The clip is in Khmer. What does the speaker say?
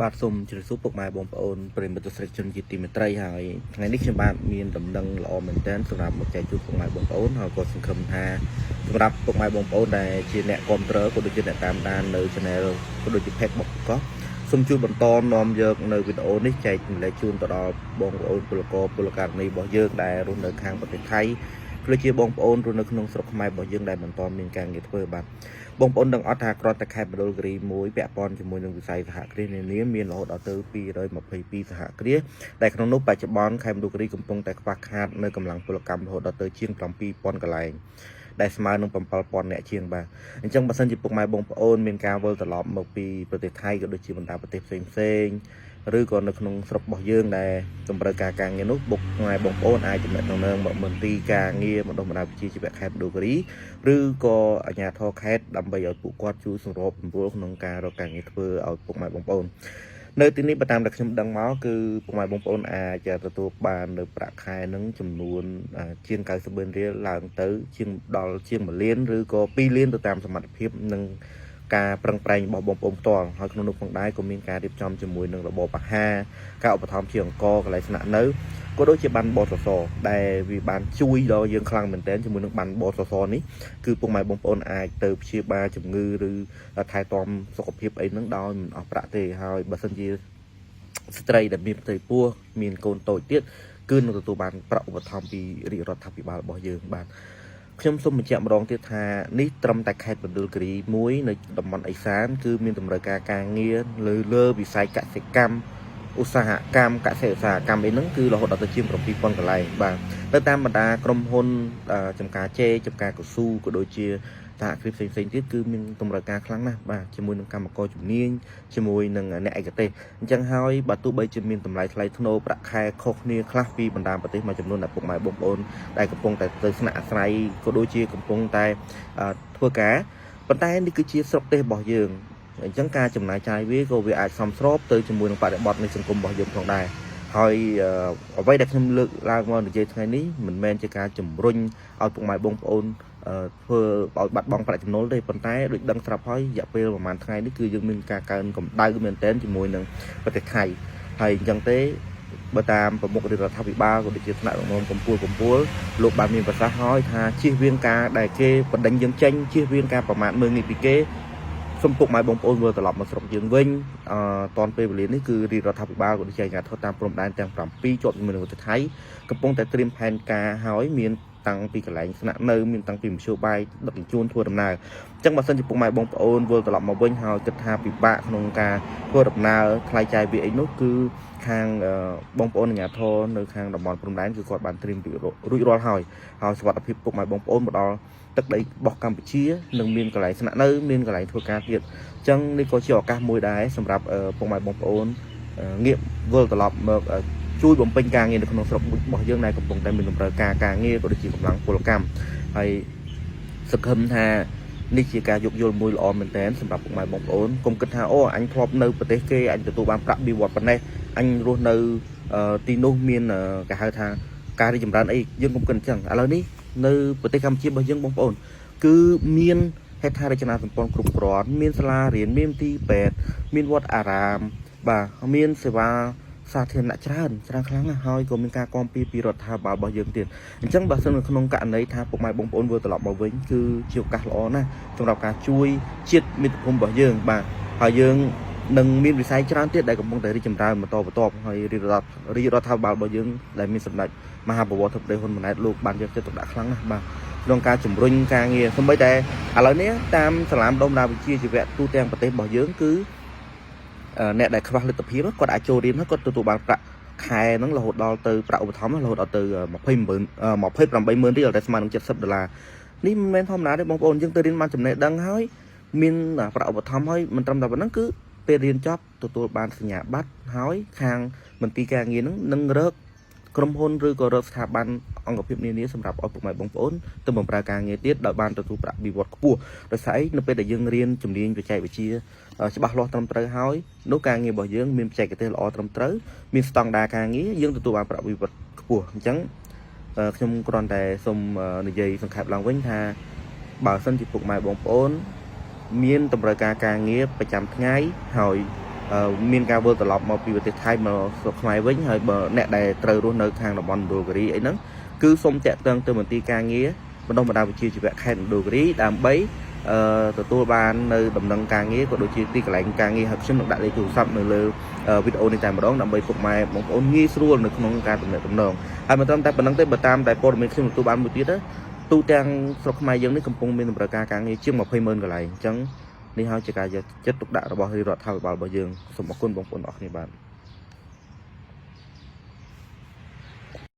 បាទសូមជម្រាបសួរពុកម៉ែបងប្អូនប្រិយមិត្តទស្សនិកជនជាទីមេត្រីហើយថ្ងៃនេះខ្ញុំបាទមានដំណឹងល្អមែនទែនសម្រាប់មកចែកជូនពុកម៉ែបងប្អូនហើយក៏សង្ឃឹមថាសម្រាប់ពុកម៉ែបងប្អូនដែលជាអ្នកគាំទ្រក៏ដូចជាអ្នកតាមដាននៅ Channel ក៏ដូចជា Page របស់ក៏សូមជួយបន្តនាំយកនៅវីដេអូនេះចែកចម្លែកជូនទៅដល់បងប្អូនពលករពលករនីរបស់យើងដែលរស់នៅខាងប្រទេសថៃក៏ជាបងប្អូនរស់នៅក្នុងស្រុកខ្មែររបស់យើងដែលបន្តមានការងារធ្វើបាទបងប្អូនដឹងអត់ថាក្រតតែខេត្តមណ្ឌលគិរីមួយពាក់ព័ន្ធជាមួយនឹងវិស័យសហគ្រាសនានាមានរហូតដល់ទៅ222សហគ្រាសដែលក្នុងនោះបច្ចុប្បន្នខេត្តមណ្ឌលគិរីកំពុងតែខ្វះខាតនៅកម្លាំងពលកម្មរហូតដល់ទៅជាង7000កន្លែងដែលស្មើនឹង7000នាក់ជាងបាទអញ្ចឹងបើសិនជាពុកម៉ែបងប្អូនមានការវិលត្រឡប់មកពីប្រទេសថៃក៏ដូចជាបណ្ដាប្រទេសផ្សេងឬក៏នៅក្នុងស្រុករបស់យើងដែលតម្រូវការការងារនោះពុកម៉ែបងប្អូនអាចចំណេះដំណឹងមកមន្ទីរការងារបណ្ដុះបណ្ដាលវិជ្ជាជីវៈខេត្តមណ្ឌលគិរីឬក៏អាជ្ញាធរខេត្តដើម្បីឲ្យពួកគាត់ជួយសម្របសម្រួលក្នុងការរកការងារធ្វើឲ្យពុកម៉ែបងប្អូននៅទីនេះបើតាមដែលខ្ញុំដឹងមកគឺពុកម៉ែបងប្អូនអាចទទួលបាននៅប្រាក់ខែនឹងចំនួនជាង90,000រៀលឡើងទៅជាងដល់ជាង1លានឬក៏2លានទៅតាមសមត្ថភាពនិងការប្រឹងប្រែងរបស់បងប្អូនផ្ទាល់ហើយក្នុងនោះផងដែរក៏មានការរៀបចំជាមួយនឹងរបបអាហារការឧបត្ថម្ភជាអង្គកន្លែងស្នាក់នៅក៏ដូចជាបានបសសដែលវាបានជួយដល់យើងខ្លាំងមែនទែនជាមួយនឹងបានបសសនេះគឺពុកម៉ែបងប្អូនអាចទៅព្យាបាលជំងឺឬថែទាំសុខភាពអីហ្នឹងដោយមិនអស់ប្រាក់ទេហើយបើសិនជាស្ត្រីដែលមានផ្ទៃពោះមានកូនតូចទៀតគឺនឹងទទួលបានប្រាក់ឧបត្ថម្ភពីរាជរដ្ឋាភិបាលរបស់យើងបាទខ្ញុំសូមបញ្ជាក់ម្ដងទៀតថានេះត្រឹមតែខេត្តមណ្ឌលគិរីមួយនៅតំបន់ឦសានគឺមានតម្រូវការការងារលើវិស័យកសិកម្មឧស្សាហកម្មកសិឧស្សាហកម្មអីហ្នឹងគឺរហូតដល់ទៅជាង7000កន្លែងបាទទៅតាមបណ្ដាក្រុមហ៊ុនចំការជេចំការកស៊ូក៏ដូចជាសហគ្រាសផ្សេងៗទៀតគឺមានតម្រូវការខ្លាំងណាស់បាទជាមួយនឹងកម្មករជំនាញជាមួយនឹងអ្នកឯកទេសអញ្ចឹងហើយបើទោះបីជាមានតម្លៃថ្លៃធ្នូប្រាក់ខែខុសគ្នាខ្លះពីបណ្ដាប្រទេសមួយចំនួនដែលពុកម៉ែបងប្អូនដែលកំពុងតែទៅស្នាក់អាស្រ័យក៏ដូចជាកំពុងតែធ្វើការប៉ុន្តែនេះគឺជាស្រុកទេសរបស់យើងអញ្ចឹងការចំណាយចាយវាក៏វាអាចសមស្របទៅជាមួយនឹងបរិបទនៃសង្គមរបស់យើងផងដែរហើយអ្វីដែលខ្ញុំលើកឡើងមកនិយាយថ្ងៃនេះមិនមែនជាការជំរុញឲ្យពុកម៉ែបងប្អូនធ្វើឲ្យបាត់បង់ប្រាក់ចំណូលទេប៉ុន្តែដូចដឹងស្រាប់ហើយរយៈពេលប្រហែលថ្ងៃនេះគឺយើងមានការកើនកម្ដៅមែនទែនជាមួយនឹងប្រទេសថៃហើយអញ្ចឹងទេបើតាមប្រមុខរដ្ឋាភិបាលក៏ដូចជាថ្នាក់ដឹកនាំកម្ពុជាលោកបានមានប្រសាសន៍ហើយថាជៀសវាងការដែលគេបណ្ដេញយើងចេញជៀសវាងការប្រមាថមើលងាយពីគេសូមពុកម៉ែបងប្អូនវិលត្រឡប់មកស្រុកយើងវិញតនពេលវេលានេះគឺរាជរដ្ឋាភិបាលក៏ដូចជាអាជ្ញាធរតាមព្រំដែនទាំង7ជាប់ជាមួយនឹងប្រទេសថៃកំពុងតែត្រៀមផែនការហើយមានតាំងពីកន្លែងស្នាក់នៅមានតាំងពីមធ្យោបាយដឹកជញ្ជូនធ្វើដំណើរអញ្ចឹងបើសិនជាពុកម៉ែបងប្អូនវិលត្រឡប់មកវិញហើយគិតថាពិបាកក្នុងការធ្វើដំណើរថ្លៃចាយវាអីនោះគឺខាងបងប្អូនអាជ្ញាធរនៅខាងតំបន់ព្រំដែនគឺគាត់បានត្រៀមរួចរាល់ហើយសុខភាពពុកម៉ែបងប្អូនមកដល់ទឹកដីរបស់កម្ពុជានឹងមានកន្លែងស្នាក់នៅមានកន្លែងធ្វើការទៀតអញ្ចឹងនេះក៏ជាឱកាសមួយដែរសម្រាប់ពុកម៉ែបងប្អូនងាកវិលត្រឡប់មកជួយបំពេញការងារនៅក្នុងស្រុករបស់យើងដែលកំពុងតែមានតម្រូវការការងារក៏ដូចជាកម្លាំងពលកម្មហើយសង្ឃឹមថានេះជាការយោគយល់មួយល្អមែនទែនសម្រាប់ពុកម៉ែបងប្អូនកុំគិតថាអូអញធ្លាប់នៅប្រទេសគេអញទទួលបានប្រាក់បៀវត្សប៉ុណ្ណេះអញរស់នៅទីនោះមានគេហៅថាការរីកចម្រើនអីយើងកុំគិតអញ្ចឹងឥឡូវនេះនៅប្រទេសកម្ពុជារបស់យើងបងប្អូនគឺមានហេដ្ឋារចនាសម្ព័ន្ធគ្រប់គ្រាន់មានសាលារៀនមានទីពេទ្យមានវត្តអារាមបាទមានសេវាសាធារណៈច្រើនខ្លាំងណាស់ហើយក៏មានការគាំពារពីរដ្ឋាភិបាលរបស់យើងទៀតអញ្ចឹងបើសិននៅក្នុងករណីថាពុកម៉ែបងប្អូនវិលត្រឡប់មកវិញគឺជាឱកាសល្អណាស់សម្រាប់ការជួយជាតិមាតុភូមិរបស់យើងបាទហើយយើងនឹងមានវិស័យច្រើនទៀតដែលកំពុងតែរីកចម្រើនបន្តបន្ទាប់ហើយរាជរដ្ឋាភិបាលរបស់យើងដែលមានសម្ដេចមហាបវរធិបតីហ៊ុនម៉ាណែតលោកបានយកចិត្តទុកដាក់ខ្លាំងណាស់បាទក្នុងការជំរុញការងារសូម្បីតែឥឡូវនេះតាមសាលាបណ្ដុះបណ្ដាលវិជ្ជាជីវៈទូទាំងប្រទេសរបស់យើងគឺអ្នកដែលខ្វះលទ្ធភាពគាត់អាចចូលរៀនហើយគាត់ទទួលបានប្រាក់ខែហ្នឹងរហូតដល់ទៅប្រាក់ឧបត្ថម្ភរហូតដល់ទៅ28,000រៀលតែស្មើនឹង$70នេះមិនមែនធម្មតាទេបងប្អូនយើងទៅរៀនបានចំណេះដឹងហើយមានប្រាក់ឧបត្ថម្ភហើយមិនត្រឹមតែប៉ុណ្ណឹងគឺពេលរៀនចប់ទទួលបានសញ្ញាបត្រហើយខាងមន្ទីរការងារហ្នឹងនឹងរកក្រុមហ៊ុនឬក៏រកស្ថាប័នអង្គភាពនានាសម្រាប់ឲ្យពុកម៉ែបងប្អូនទៅបម្រើការងារទៀតដោយបានទទួលប្រាក់បៀវត្សខ្ពស់ដោយសារអីនៅពេលដែលយើងរៀនជំនាញបច្ចេកវិទ្យាច្បាស់លាស់ត្រឹមត្រូវហើយនោះការងាររបស់យើងមានបច្ចេកទេសល្អត្រឹមត្រូវមានស្តង់ដារការងារយើងទទួលបានប្រាក់បៀវត្សខ្ពស់អញ្ចឹងខ្ញុំគ្រាន់តែសូមនិយាយសង្ខេបឡើងវិញថាបើសិនជាពុកម៉ែបងប្អូនមានតម្រូវការការងារប្រចាំថ្ងៃហើយ មានការវិលត្រឡប់មកពីប្រទេសថៃមកស្រុកខ្មែរវិញហើយបើអ្នកដែលត្រូវរស់នៅខាងតំបន់មណ្ឌលគិរីអីហ្នឹងគឺសូមតាក់ទងទៅមន្ទីរការងារបណ្ដុះបណ្ដាលវិជ្ជាជីវៈខេត្តមណ្ឌលគិរីដើម្បីទទួលបាននៅដំណឹងការងារក៏ដូចជាទីកន្លែងការងារហើយខ្ញុំនឹងដាក់លេខទូរស័ព្ទនៅលើវីដេអូនេះតែម្ដងដើម្បីពុកម៉ែបងប្អូនងាយស្រួលនៅក្នុងការទំនាក់ទំនងហើយមិនត្រឹមតែប៉ុណ្្នឹងទេបើតាមតែព័ត៌មានខ្ញុំទទួលបានមួយទៀតទូទាំងស្រុកខ្មែរយើងនេះកំពុងមានតម្រូវការការងារជាង 20,000 កន្លែងអញ្ចឹងនេះហើយជាការយកចិត្តទុកដាក់របស់រដ្ឋាភិបាលរបស់យើងសូមអរគុណបងប្អូនអរគ្នាបាទ